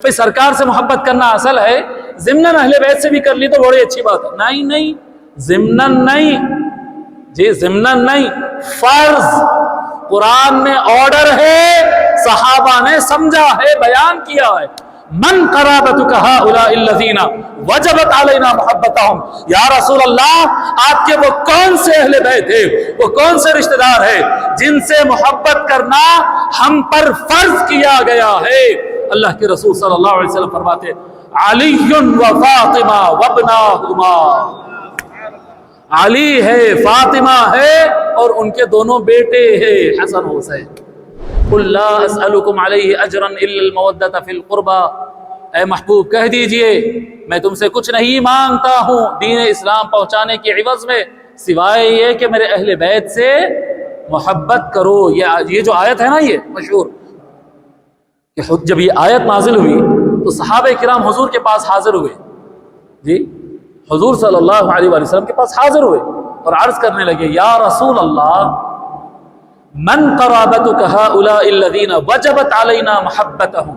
پھر سرکار سے محبت کرنا اصل ہے، ضمناً اہل بیت سے بھی کر لی تو بڑی اچھی بات ہے۔ نہیں ضمناً نہیں، جی ضمناً نہیں، فرض قرآن میں آرڈر ہے، صحابہ نے سمجھا ہے، بیان کیا ہے۔ من قرابتک ہؤلاء الذین وجبت علینا محبتہم، یا رسول اللہ آپ کے وہ کون سے اہل بیت ہیں، وہ کون سے رشتہ دار ہیں جن سے محبت کرنا ہم پر فرض کیا گیا ہے؟ اللہ کے رسول صلی اللہ علیہ وسلم فرماتے علی و فاطمہ وابناہما، علی ہے، فاطمہ ہے، اور ان کے دونوں بیٹے ہیں حسن حسین۔ قل لا اسألکم علیہ اجرا الا المودۃ فی القربى، اے محبوب کہہ دیجئے میں تم سے کچھ نہیں مانگتا ہوں دین اسلام پہنچانے کے عوض میں، سوائے یہ کہ میرے اہل بیت سے محبت کرو۔ یہ جو آیت ہے نا، یہ مشہور، کہ جب یہ آیت نازل ہوئی تو صحابہ کرام حضور کے پاس حاضر ہوئے، جی حضور صلی اللہ علیہ وآلہ وسلم کے پاس حاضر ہوئے اور عرض کرنے لگے یا رسول اللہ من قرابتک ہؤلاء الذین وجبت علینا محبتہم،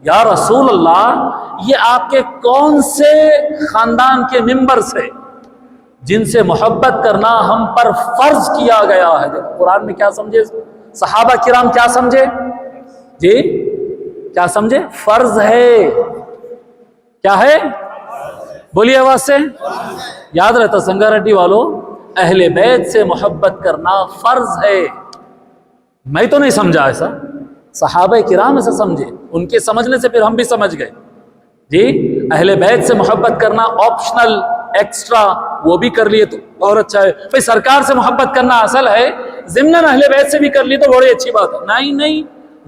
یا رسول اللہ یہ آپ کے کون سے خاندان کے ممبرز ہیں جن سے محبت کرنا ہم پر فرض کیا گیا ہے؟ قرآن میں کیا سمجھے صحابہ کرام، کیا سمجھے جی، کیا سمجھے؟ فرض ہے۔ کیا ہے؟ بولیے آواز سے، یاد رہتا سنگا ریڈی والوں، اہل بیت سے محبت کرنا فرض ہے۔ میں تو نہیں سمجھا ایسا، صحابہ کرام ایسا سمجھے، ان کے سمجھنے سے پھر ہم بھی سمجھ گئے۔ جی اہل بیت سے محبت کرنا آپشنل، ایکسٹرا، وہ بھی کر لیے تو اور اچھا ہے۔ پھر سرکار سے محبت کرنا اصل ہے، ضمناً اہل بیت سے بھی کر لی تو بڑی اچھی بات ہے۔ نہیں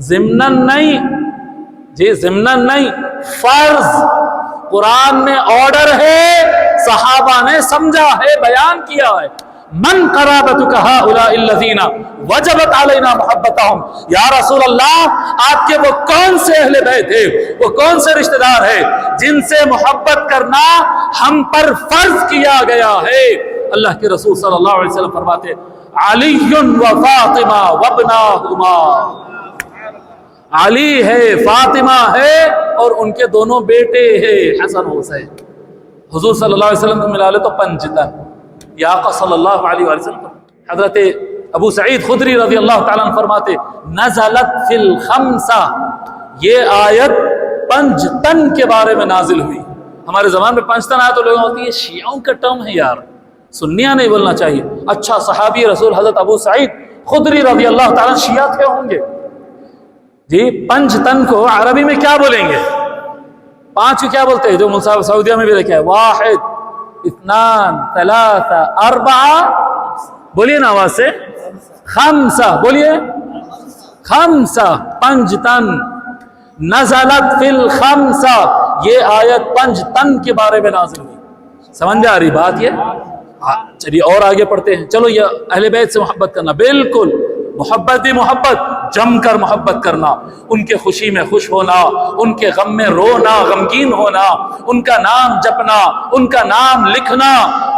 ضمناً نہیں، جی ضمناً نہیں، فرض قرآن میں آرڈر ہے، صحابہ نے سمجھا ہے، بیان کیا ہے۔ من قرابتک ہؤلاء الذین وجبت علینا محبتہم، یا رسول اللہ آپ کے وہ کون سے اہل بیت ہیں، وہ کون سے رشتہ دار ہیں جن سے محبت کرنا ہم پر فرض کیا گیا ہے؟ اللہ کے رسول صلی اللہ علیہ وسلم فرماتے علی و فاطمہ وابناہما، علی ہے، فاطمہ ہے، اور ان کے دونوں بیٹے ہیں حسن حسین۔ حضور صلی اللہ علیہ وسلم کو ملا لے تو پنجتن، یا آقا صلی اللہ علیہ وسلم۔ حضرت ابو سعید خدری رضی اللہ تعالیٰ عنہ فرماتے نزلت فی الخمسہ، یہ آیت پنجتن کے بارے میں نازل ہوئی۔ ہمارے زمان میں پنجتن آیت تو لوگوں ہوتی ہے شیعوں کا ٹرم ہے یار، سنیاں نہیں بولنا چاہیے۔ اچھا صحابی رسول حضرت ابو سعید خدری رضی اللہ تعالیٰ شیعہ تھے ہوں گے جی؟ پنجتن کو عربی میں کیا بولیں گے؟ پانچ کو کیا بولتے ہیں جو مصحف سعودیہ میں بھی لکھا ہے؟ واحد، اثنان، ثلاثہ، اربعہ، بولیے نا آواز سے، خمسہ، بولیے خمسہ، پنجتن۔ نزلت فی الخمسہ، یہ آیت پنجتن کے بارے میں نازل ہوئی۔ سمجھ میں آ رہی بات یہ؟ چلیے اور آگے پڑھتے ہیں۔ چلو یہ اہل بیت سے محبت کرنا، بالکل محبت ہی محبت، جم کر محبت کرنا، ان کے خوشی میں خوش ہونا، ان کے غم میں رونا، غمگین ہونا، ان کا نام جپنا، ان کا نام لکھنا،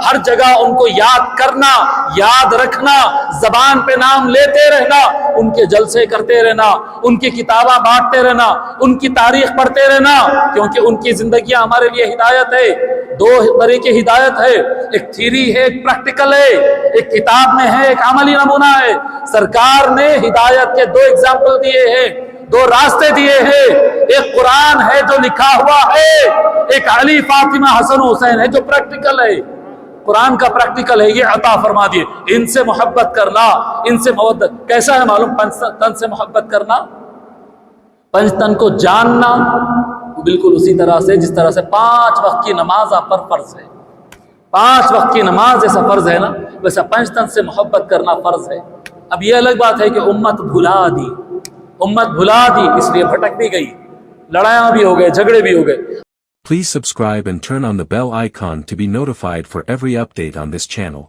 ہر جگہ ان کو یاد کرنا، یاد رکھنا، زبان پہ نام لیتے رہنا، ان کے جلسے کرتے رہنا، ان کی کتاباں بانٹتے رہنا، ان کی تاریخ پڑھتے رہنا، کیونکہ ان کی زندگیاں ہمارے لیے ہدایت ہے۔ دو طرح کی ہدایت ہے، ایک تھیری ہے، ایک پریکٹیکل ہے، ایک کتاب میں ہے، ایک عملی نمونہ ہے۔ سرکار نے ہدایت کے دو ایگزامپل دیے ہیں، دو راستے دیے ہیں، ایک قرآن ہے جو لکھا ہوا ہے، ایک علی فاطمہ حسن حسین ہے جو پریکٹیکل ہے۔ قرآن کا پریکٹیکل ہے، یہ عطا فرما دیے۔ ان سے محبت کرنا، ان سے محبت کیسا ہے معلوم؟ پنجتن سے محبت کرنا، پنجتن کو جاننا، بالکل اسی طرح سے جس طرح سے 5 وقت کی نماز آپ پر فرض ہے، 5 وقت کی نماز جیسا فرض ہے نا، ویسا پنجتن سے محبت کرنا فرض ہے۔ اب یہ الگ بات ہے کہ امت بھلا دی، امت بھلا دی، اس لیے بھٹک بھی گئی، لڑائیاں بھی ہو گئے، جھگڑے بھی ہو گئے۔ Please subscribe and turn on the bell icon to be notified for every update on this channel.